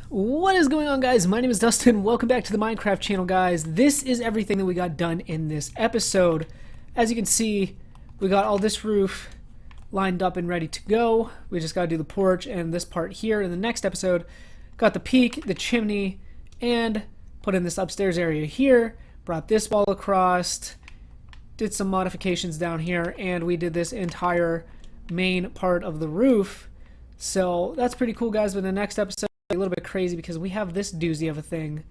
What is going on, guys? My name is Dustin. Welcome back to the Minecraft channel, guys. This is everything that we got done in this episode. As you can see, we got all this roof lined up and ready to go. We just got to do the porch and this part here. In the next episode, got the peak, the chimney, and put in this upstairs area here. Brought this wall across, did some modifications down here, and we did this entire main part of the roof. So that's pretty cool, guys. But in the next episode, a little bit crazy because we have this doozy of a thing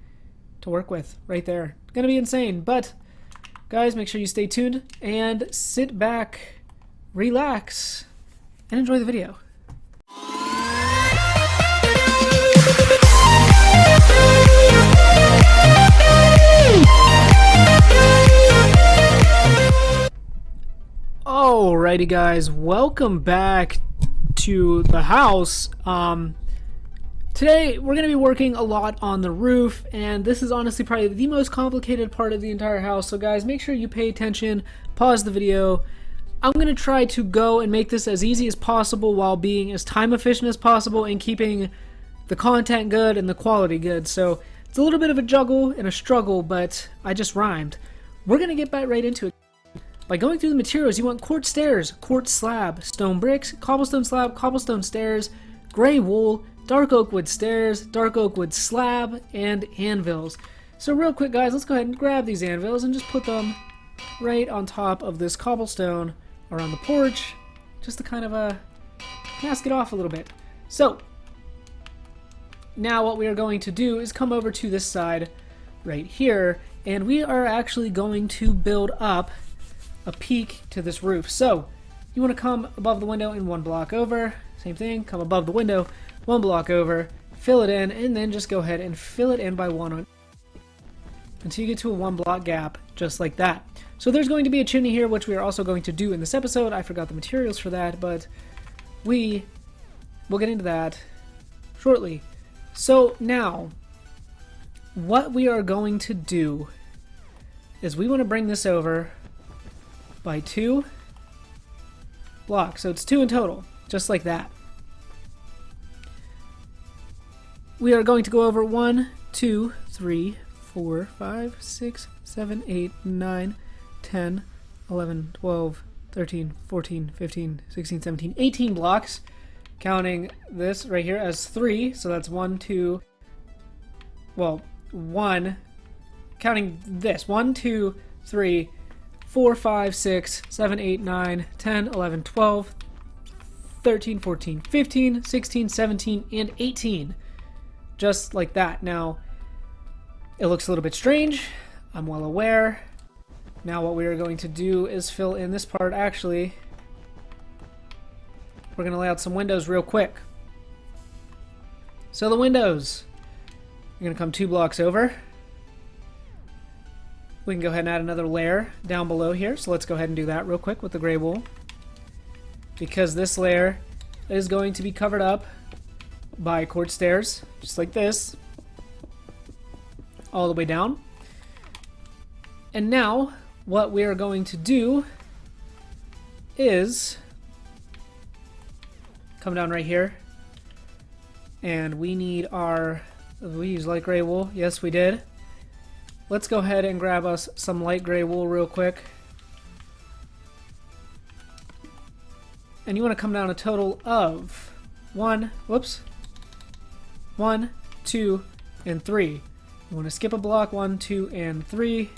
to work with right there. It's gonna be insane. But guys, make sure you stay tuned and sit back, relax, and enjoy the video. Alrighty, guys, welcome back to the house. Today, we're going to be working a lot on the roof, and this is honestly probably the most complicated part of the entire house. So guys, make sure you pay attention, pause the video. I'm going to try to go and make this as easy as possible while being as time efficient as possible and keeping the content good and the quality good. So it's a little bit of a juggle and a struggle, but I just rhymed. We're going to get right into it. By going through the materials, you want quartz stairs, quartz slab, stone bricks, cobblestone slab, cobblestone stairs, gray wool, dark oak wood stairs, dark oak wood slab, and anvils. So real quick, guys, let's go ahead and grab these anvils and just put them right on top of this cobblestone around the porch, just to kind of mask it off a little bit. So now what we are going to do is come over to this side right here, and we are actually going to build up a peak to this roof. So you want to come above the window and one block over. Same thing, come above the window, one block over, fill it in, and then just go ahead and fill it in by one until you get to a one block gap, just like that. So there's going to be a chimney here, which we are also going to do in this episode. I forgot the materials for that, but we will get into that shortly. So now, what we are going to do is we want to bring this over by 2 blocks. So it's 2 in total, just like that. We are going to go over 1, 2, 3, 4, 5, 6, 7, 8, 9, 10, 11, 12, 13, 14, 15, 16, 17, 18 blocks, counting this right here as 3. So that's 1, 2, well, 1, counting this, 1, 2, 3, 4, 5, 6, 7, 8, 9, 10, 11, 12, 13, 14, 15, 16, 17, and 18. Just like that. Now, it looks a little bit strange. I'm well aware. Now what we are going to do is fill in this part. Actually, we're going to lay out some windows real quick. So the windows, you're going to come 2 blocks over. We can go ahead and add another layer down below here. So let's go ahead and do that real quick with the gray wool, because this layer is going to be covered up by quartz stairs, just like this, all the way down. And now what we are going to do is come down right here, and we need our, we use light gray wool. Yes, we did. Let's go ahead and grab us some light gray wool real quick. And you want to come down a total of 1, 2, and 3. You want to skip a block, 1, 2, and 3.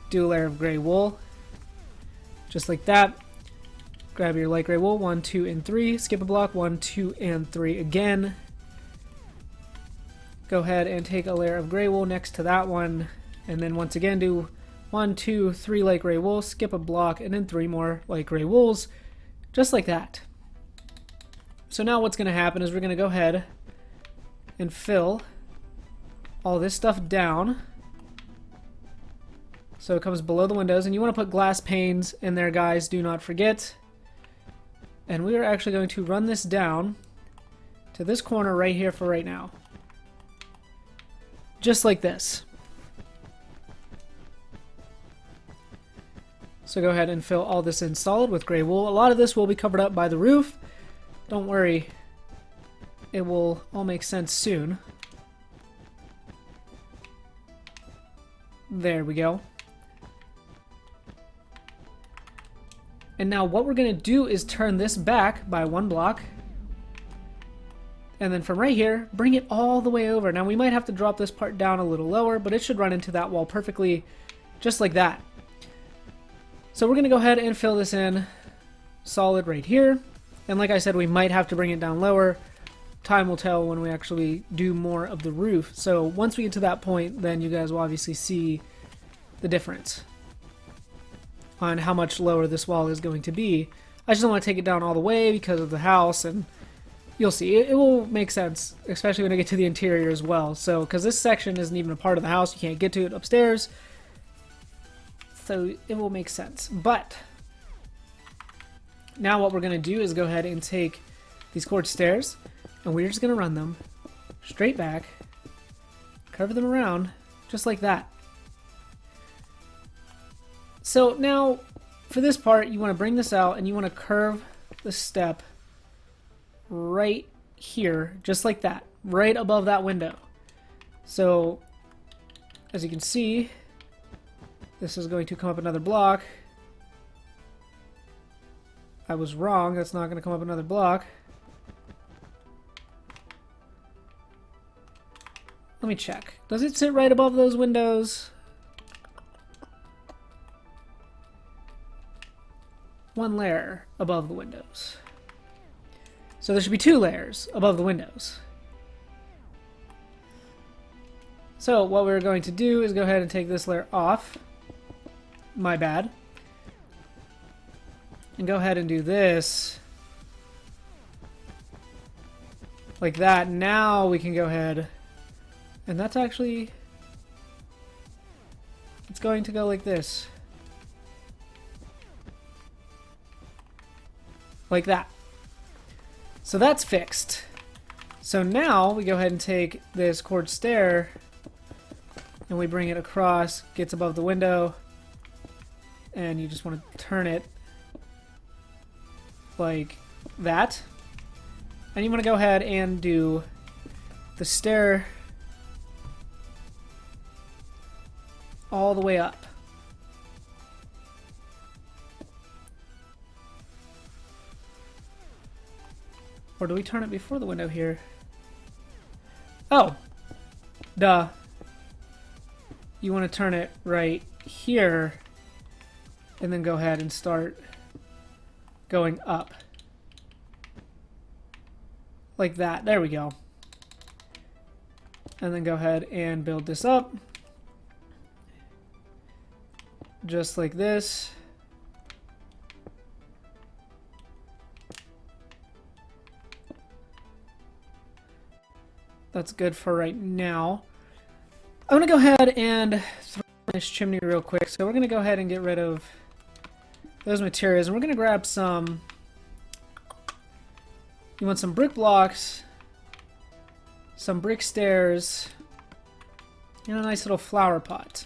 Do a layer of gray wool, just like that. Grab your light gray wool, 1, 2, and 3. Skip a block, 1, 2, and 3 again. Go ahead and take a layer of gray wool next to that one, and then once again do 1, 2, 3 light gray wool, skip a block, and then 3 more light gray wools, just like that. So now what's going to happen is we're going to go ahead and fill all this stuff down so it comes below the windows. And you want to put glass panes in there, guys, do not forget. And we are actually going to run this down to this corner right here for right now, just like this. So go ahead and fill all this in solid with gray wool. A lot of this will be covered up by the roof. Don't worry, it will all make sense soon. There we go. And now what we're going to do is turn this back by 1 block. And then from right here, bring it all the way over. Now we might have to drop this part down a little lower, but it should run into that wall perfectly, just like that. So we're going to go ahead and fill this in solid right here. And like I said, we might have to bring it down lower. Time will tell when we actually do more of the roof. So once we get to that point, then you guys will obviously see the difference on how much lower this wall is going to be. I just don't want to take it down all the way because of the house, and you'll see. It will make sense, especially when I get to the interior as well. So, because this section isn't even a part of the house, you can't get to it upstairs. So it will make sense. But now what we're going to do is go ahead and take these quartz stairs, and we're just going to run them straight back, curve them around, just like that. So now, for this part, you want to bring this out, and you want to curve the step right here, just like that, right above that window. So, as you can see, this is going to come up another block. I was wrong, that's not going to come up another block. Let me check. Does it sit right above those windows? One layer above the windows. So there should be 2 layers above the windows. So what we're going to do is go ahead and take this layer off. My bad. And go ahead and do this. Like that. Now we can go ahead. And that's actually... It's going to go like this. Like that. So that's fixed. So now we go ahead and take this quartz stair and we bring it across, gets above the window, and you just want to turn it like that. And you want to go ahead and do the stair all the way up. Or do we turn it before the window here? Oh! Duh. You want to turn it right here and then go ahead and start going up. Like that. There we go. And then go ahead and build this up. Just like this. That's good for right now. I'm going to go ahead and throw this chimney real quick. So we're going to go ahead and get rid of those materials. And we're going to grab some... You want some brick blocks, some brick stairs, and a nice little flower pot.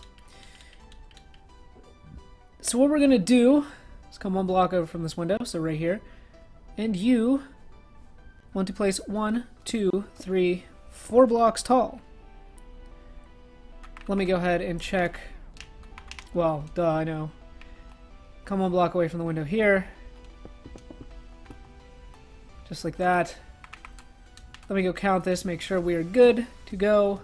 So what we're going to do is come 1 block over from this window, so right here. And you want to place 1, 2, 3, 4 blocks tall. Let me go ahead and check. Well, duh, I know. Come 1 block away from the window here. Just like that. Let me go count this, make sure we are good to go.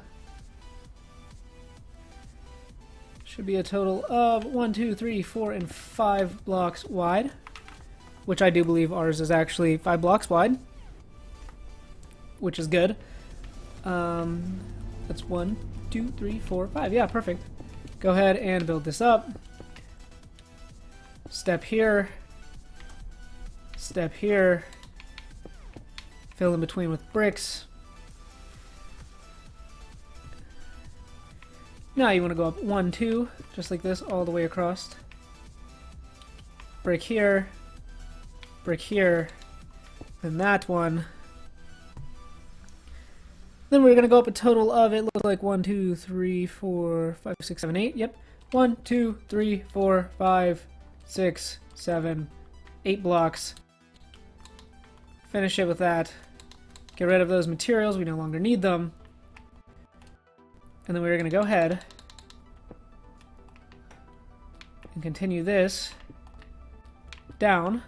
Should be a total of 1, 2, 3, 4, and 5 blocks wide. Which I do believe ours is actually 5 blocks wide. Which is good. That's 1, 2, 3, 4, 5. Yeah, perfect. Go ahead and build this up. Step here. Step here. Fill in between with bricks. Now you want to go up 1, 2, just like this, all the way across. Brick here. Brick here. And that one. Then we're going to go up a total of, it looks like 1, 2, 3, 4, 5, 6, 7, 8. Yep. 1, 2, 3, 4, 5, 6, 7, 8 blocks. Finish it with that. Get rid of those materials. We no longer need them. And then we're going to go ahead and continue this down.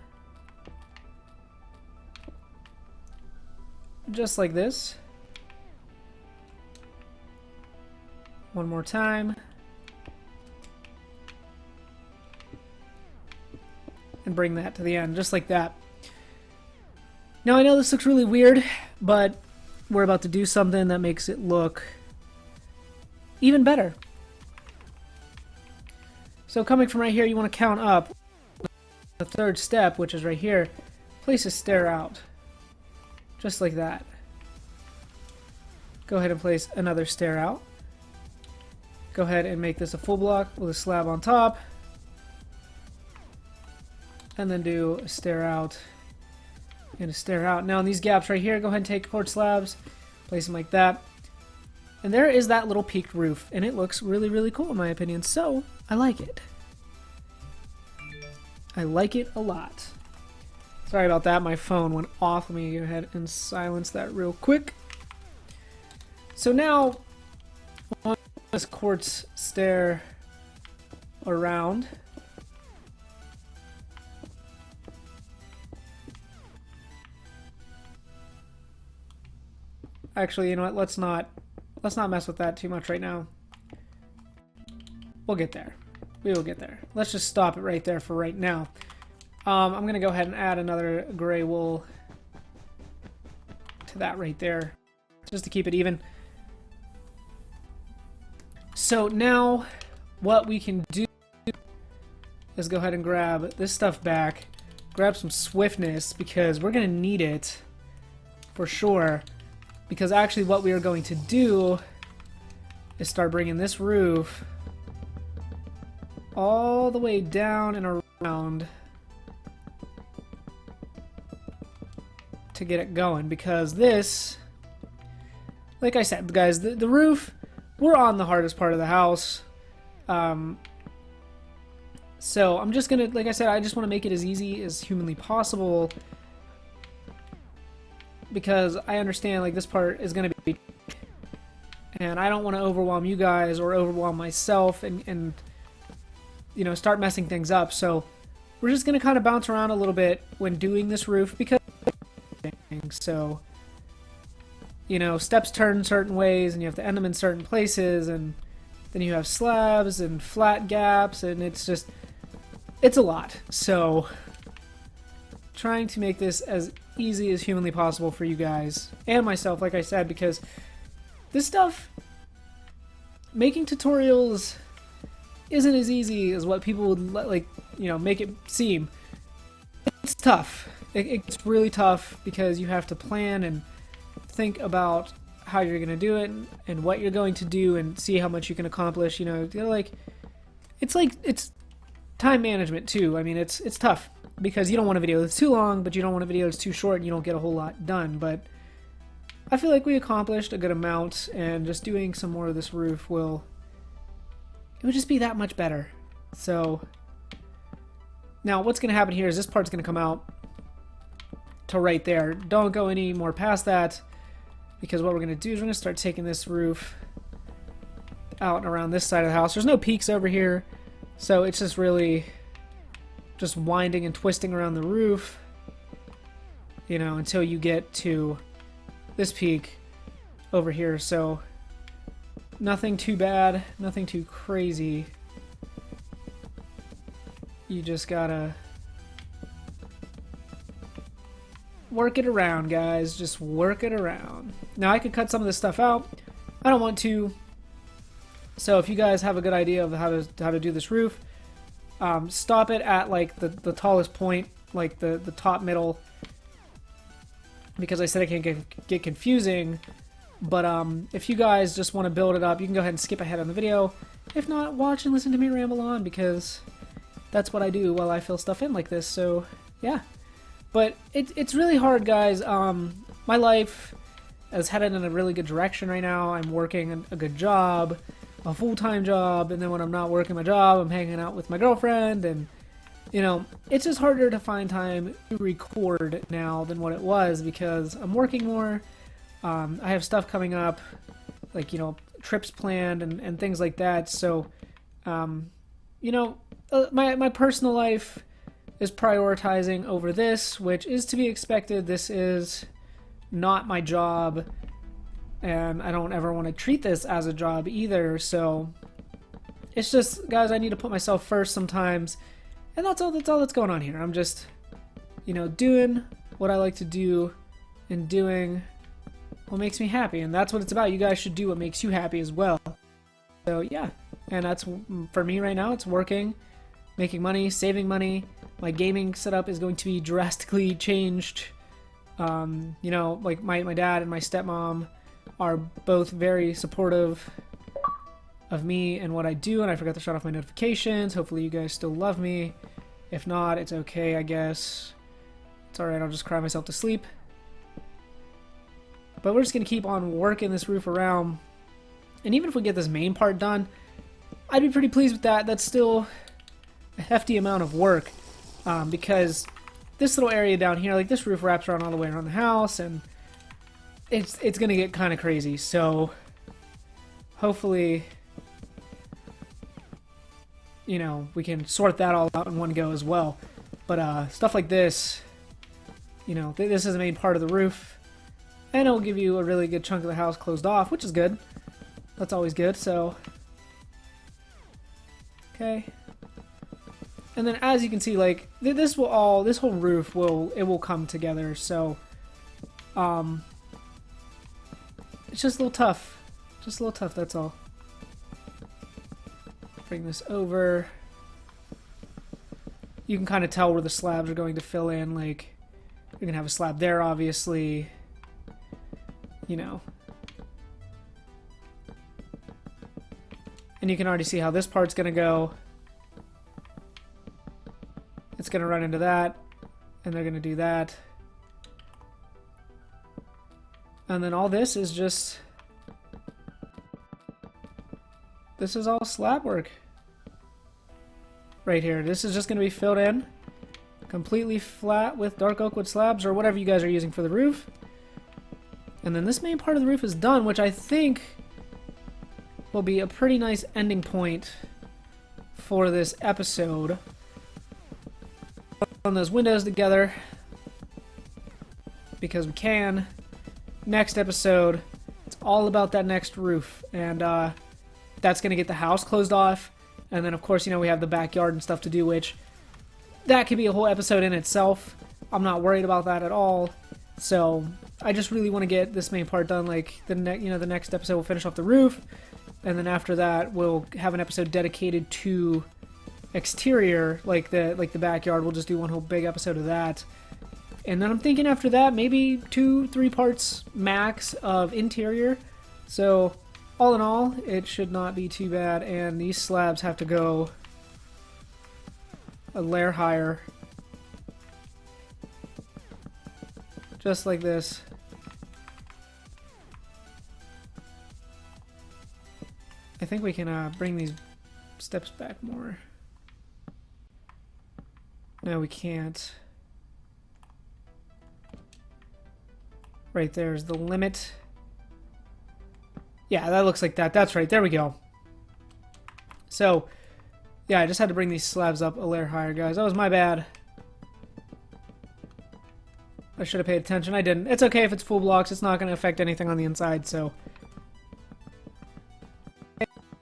Just like this. One more time. And bring that to the end, just like that. Now I know this looks really weird, but we're about to do something that makes it look even better. So coming from right here, you want to count up. The third step, which is right here, place a stair out. Just like that. Go ahead and place another stair out. Go ahead and make this a full block with a slab on top. And then do a stair out and a stair out. Now in these gaps right here, go ahead and take quartz slabs, place them like that. And there is that little peaked roof, and it looks really, really cool in my opinion. So I like it. I like it a lot. Sorry about that, my phone went off. Let me go ahead and silence that real quick. So now, on this quartz stair around. Actually, you know what? Let's not mess with that too much right now. We'll get there. We will get there. Let's just stop it right there for right now. I'm gonna go ahead and add another gray wool to that right there, just to keep it even. So now, what we can do is go ahead and grab this stuff back, grab some swiftness because we're gonna need it for sure. Because actually what we are going to do is start bringing this roof all the way down and around to get it going. Because this, like I said, guys, the roof, we're on the hardest part of the house. So I'm just gonna, like I said, I just want to make it as easy as humanly possible. Because I understand like this part is going to be, and I don't want to overwhelm you guys or overwhelm myself and you know, start messing things up. So we're just going to kind of bounce around a little bit when doing this roof because so, you know, steps turn certain ways and you have to end them in certain places, and then you have slabs and flat gaps, and it's a lot. So trying to make this as easy as humanly possible for you guys and myself, like I said, because this stuff, making tutorials isn't as easy as what people would like, you know, make it seem. It's tough. It's really tough because you have to plan and think about how you're going to do it and what you're going to do and see how much you can accomplish. You know, it's time management too. I mean, it's tough. Because you don't want a video that's too long, but you don't want a video that's too short and you don't get a whole lot done. But I feel like we accomplished a good amount, and just doing some more of this roof it would just be that much better. So now what's going to happen here is this part's going to come out to right there. Don't go any more past that, because what we're going to do is we're going to start taking this roof out and around this side of the house. There's no peaks over here, so it's just really just winding and twisting around the roof, you know, until you get to this peak over here. So nothing too bad, nothing too crazy. You just gotta work it around, guys. Just work it around. Now I could cut some of this stuff out. I don't want to. So if you guys have a good idea of how to do this roof, stop it at like the tallest point, like the top middle, because I said it can get confusing. But if you guys just want to build it up, you can go ahead and skip ahead on the video. If not, watch and listen to me ramble on, because that's what I do while I fill stuff in like this. So yeah, but it's really hard, guys. My life is headed in a really good direction right now. I'm working a good job, a full-time job, and then when I'm not working my job, I'm hanging out with my girlfriend, and you know, it's just harder to find time to record now than what it was, because I'm working more. I have stuff coming up, like, you know, trips planned and things like that. So, you know, my personal life is prioritizing over this, which is to be expected. This is not my job, and I don't ever want to treat this as a job either. So it's just, guys, I need to put myself first sometimes, and that's all that's going on here. I'm just, you know, doing what I like to do and doing what makes me happy, and that's what it's about. You guys should do what makes you happy as well. So yeah, and that's, for me right now, it's working, making money, saving money. My gaming setup is going to be drastically changed. You know, like my dad and my stepmom are both very supportive of me and what I do, and I forgot to shut off my notifications. Hopefully you guys still love me. If not, it's okay, I guess. It's alright, I'll just cry myself to sleep. But we're just going to keep on working this roof around. And even if we get this main part done, I'd be pretty pleased with that. That's still a hefty amount of work. Because this little area down here, like this roof wraps around all the way around the house, and it's going to get kind of crazy. So hopefully, you know, we can sort that all out in one go as well. But stuff like this, you know, this is the main part of the roof. And it'll give you a really good chunk of the house closed off, which is good. That's always good, so. Okay. And then as you can see, like, this whole roof will come together, so. It's just a little tough. Just a little tough, that's all. Bring this over. You can kind of tell where the slabs are going to fill in, like, you're going to have a slab there, obviously. You know. And you can already see how this part's going to go. It's going to run into that. And they're going to do that. And then all this is just... This is all slab work. Right here. This is just going to be filled in. Completely flat with dark oak wood slabs or whatever you guys are using for the roof. And then this main part of the roof is done, which I think will be a pretty nice ending point for this episode. On those windows together, because we can. Next episode, it's all about that next roof, and that's going to get the house closed off. And then, of course, you know, we have the backyard and stuff to do, which that could be a whole episode in itself. I'm not worried about that at all. So I just really want to get this main part done. Like the next episode we'll finish off the roof, and then after that we'll have an episode dedicated to exterior, like the backyard. We'll just do one whole big episode of that. And then I'm thinking after that maybe 2-3 parts max of interior. So all in all, it should not be too bad. And these slabs have to go a layer higher. Just like this. I think we can bring these steps back more. No, we can't. Right there's the limit. Yeah, that looks like that. That's right. There we go. So, yeah, I just had to bring these slabs up a layer higher, guys. That was my bad. I should have paid attention. I didn't. It's okay if it's full blocks. It's not going to affect anything on the inside, so.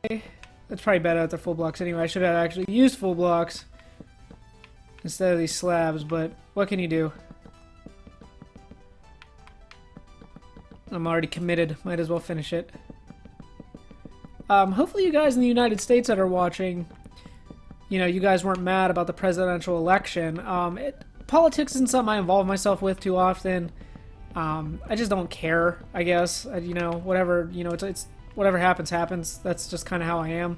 Okay. That's probably better if they're full blocks anyway. I should have actually used full blocks instead of these slabs, but what can you do? I'm already committed. Might as well finish it. Hopefully you guys in the United States that are watching, you know, you guys weren't mad about the presidential election. Politics isn't something I involve myself with too often. I just don't care, I guess. You know, whatever, you know, it's whatever happens, happens. That's just kind of how I am.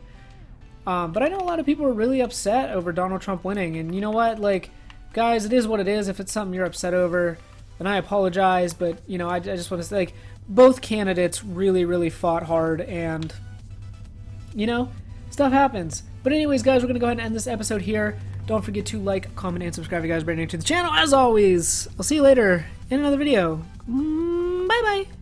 But I know a lot of people are really upset over Donald Trump winning. And you know what? Like, guys, it is what it is. If it's something you're upset over, then I apologize. But, you know, I just want to say, like, both candidates really, really fought hard. And, you know, stuff happens. But anyways, guys, we're going to go ahead and end this episode here. Don't forget to like, comment, and subscribe if you guys are brand new to the channel. As always, I'll see you later in another video. Bye-bye.